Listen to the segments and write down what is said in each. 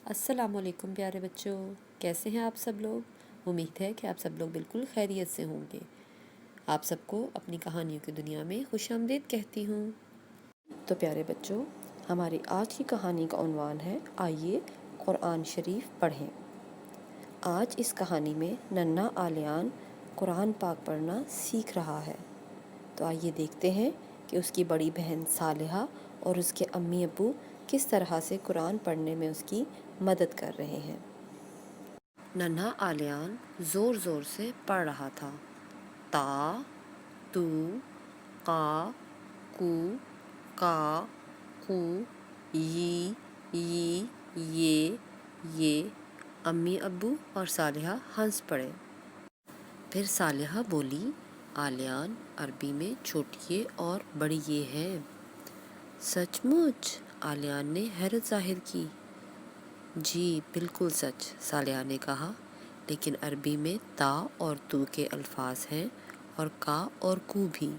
السلام علیکم پیارے بچوں، کیسے ہیں آپ سب لوگ؟ امید ہے کہ آپ سب لوگ بالکل خیریت سے ہوں گے۔ آپ سب کو اپنی کہانیوں کی دنیا میں خوش آمدید کہتی ہوں۔ تو پیارے بچوں، ہماری آج کی کہانی کا عنوان ہے آئیے قرآن شریف پڑھیں۔ آج اس کہانی میں ننھا عالیان قرآن پاک پڑھنا سیکھ رہا ہے۔ تو آئیے دیکھتے ہیں کہ اس کی بڑی بہن صالحہ اور اس کے امی ابو کس طرح سے قرآن پڑھنے میں اس کی مدد کر رہے ہیں۔ ننھا عالیان زور زور سے پڑھ رہا تھا۔ تا، تو، قا، کو، کا، قو، یہ۔ امی ابو اور صالحہ ہنس پڑے۔ پھر صالحہ بولی، عالیان عربی میں چھوٹی یہ اور بڑی یہ ہے۔ سچ مچ؟ عالیان نے حیرت ظاہر کی۔ جی بالکل سچ، صالحہ نے کہا، لیکن عربی میں تا اور تو کے الفاظ ہیں اور کا اور کو بھی۔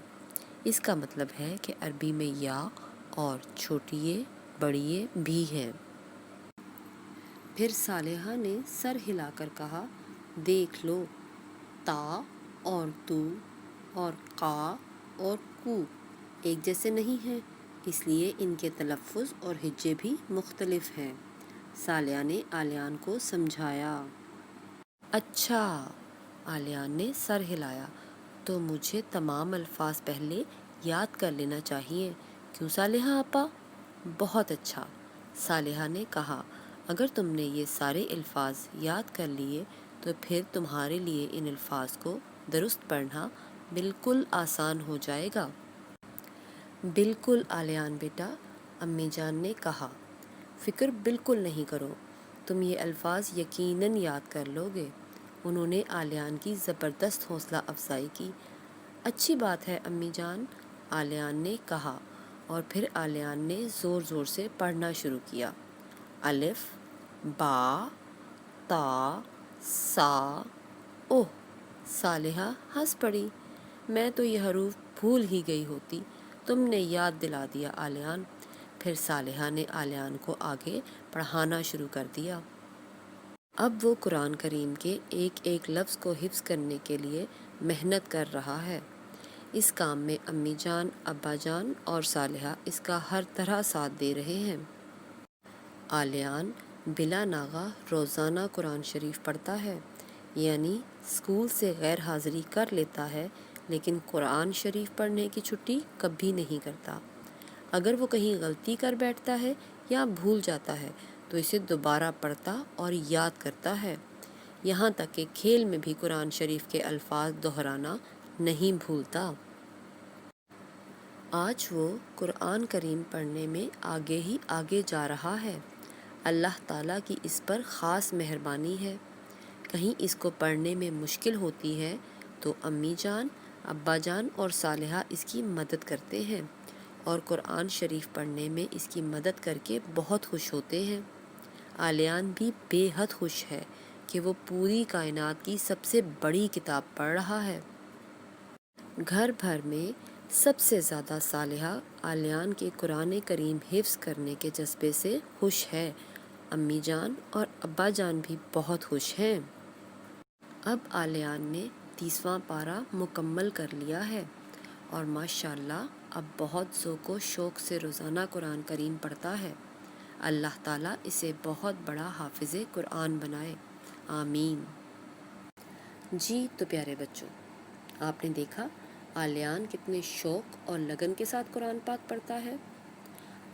اس کا مطلب ہے کہ عربی میں یا اور چھوٹی یہ بڑی یہ بھی ہیں۔ پھر صالحہ نے سر ہلا کر کہا، دیکھ لو، تا اور تو اور قا اور کو ایک جیسے نہیں ہیں، اس لیے ان کے تلفظ اور ہجے بھی مختلف ہیں۔ صالحہ نے عالیان کو سمجھایا۔ اچھا، عالیان نے سر ہلایا، تو مجھے تمام الفاظ پہلے یاد کر لینا چاہیے، کیوں صالحہ آپا؟ بہت اچھا، صالحہ نے کہا، اگر تم نے یہ سارے الفاظ یاد کر لیے تو پھر تمہارے لیے ان الفاظ کو درست پڑھنا بالکل آسان ہو جائے گا۔ بالکل عالیان بیٹا، امی جان نے کہا، فکر بالکل نہیں کرو، تم یہ الفاظ یقیناً یاد کر لو گے۔ انہوں نے عالیان کی زبردست حوصلہ افزائی کی۔ اچھی بات ہے امی جان، عالیان نے کہا، اور پھر عالیان نے زور زور سے پڑھنا شروع کیا۔ الف، با، تا، سا، اوہ! صالحہ ہنس پڑی، میں تو یہ حروف بھول ہی گئی ہوتی، تم نے یاد دلا دیا عالیان۔ پھر صالحہ نے عالیان کو آگے پڑھانا شروع کر دیا۔ اب وہ قرآن کریم کے ایک ایک لفظ کو حفظ کرنے کے لیے محنت کر رہا ہے۔ اس کام میں امی جان، ابا جان اور صالحہ اس کا ہر طرح ساتھ دے رہے ہیں۔ عالیان بلا ناغہ روزانہ قرآن شریف پڑھتا ہے، یعنی اسکول سے غیر حاضری کر لیتا ہے، لیکن قرآن شریف پڑھنے کی چھٹی کبھی نہیں کرتا۔ اگر وہ کہیں غلطی کر بیٹھتا ہے یا بھول جاتا ہے تو اسے دوبارہ پڑھتا اور یاد کرتا ہے، یہاں تک کہ کھیل میں بھی قرآن شریف کے الفاظ دہرانا نہیں بھولتا۔ آج وہ قرآن کریم پڑھنے میں آگے ہی آگے جا رہا ہے۔ اللہ تعالیٰ کی اس پر خاص مہربانی ہے۔ کہیں اس کو پڑھنے میں مشکل ہوتی ہے تو امی جان، ابا جان اور صالحہ اس کی مدد کرتے ہیں اور قرآن شریف پڑھنے میں اس کی مدد کر کے بہت خوش ہوتے ہیں۔ عالیان بھی بے حد خوش ہے کہ وہ پوری کائنات کی سب سے بڑی کتاب پڑھ رہا ہے۔ گھر بھر میں سب سے زیادہ صالحہ عالیان کے قرآن کریم حفظ کرنے کے جذبے سے خوش ہے۔ امی جان اور ابا جان بھی بہت خوش ہیں۔ اب عالیان نے 30واں پارہ مکمل کر لیا ہے اور ماشاءاللہ اب بہت ذوق و شوق سے روزانہ قرآن کریم پڑھتا ہے۔ اللہ تعالیٰ اسے بہت بڑا حافظ قرآن بنائے، آمین۔ جی تو پیارے بچوں، آپ نے دیکھا عالیان کتنے شوق اور لگن کے ساتھ قرآن پاک پڑھتا ہے،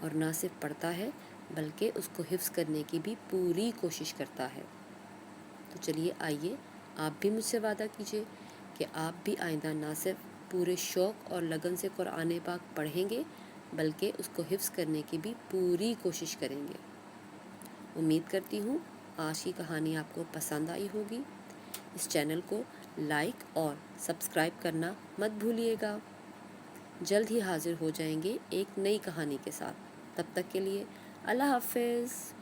اور نہ صرف پڑھتا ہے بلکہ اس کو حفظ کرنے کی بھی پوری کوشش کرتا ہے۔ تو چلیے آئیے آپ بھی مجھ سے وعدہ کیجیے کہ آپ بھی آئندہ نہ صرف پورے شوق اور لگن سے قرآن پاک پڑھیں گے بلکہ اس کو حفظ کرنے کی بھی پوری کوشش کریں گے۔ امید کرتی ہوں آج کی کہانی آپ کو پسند آئی ہوگی۔ اس چینل کو لائک اور سبسکرائب کرنا مت بھولیے گا۔ جلد ہی حاضر ہو جائیں گے ایک نئی کہانی کے ساتھ۔ تب تک کے لیے اللہ حافظ۔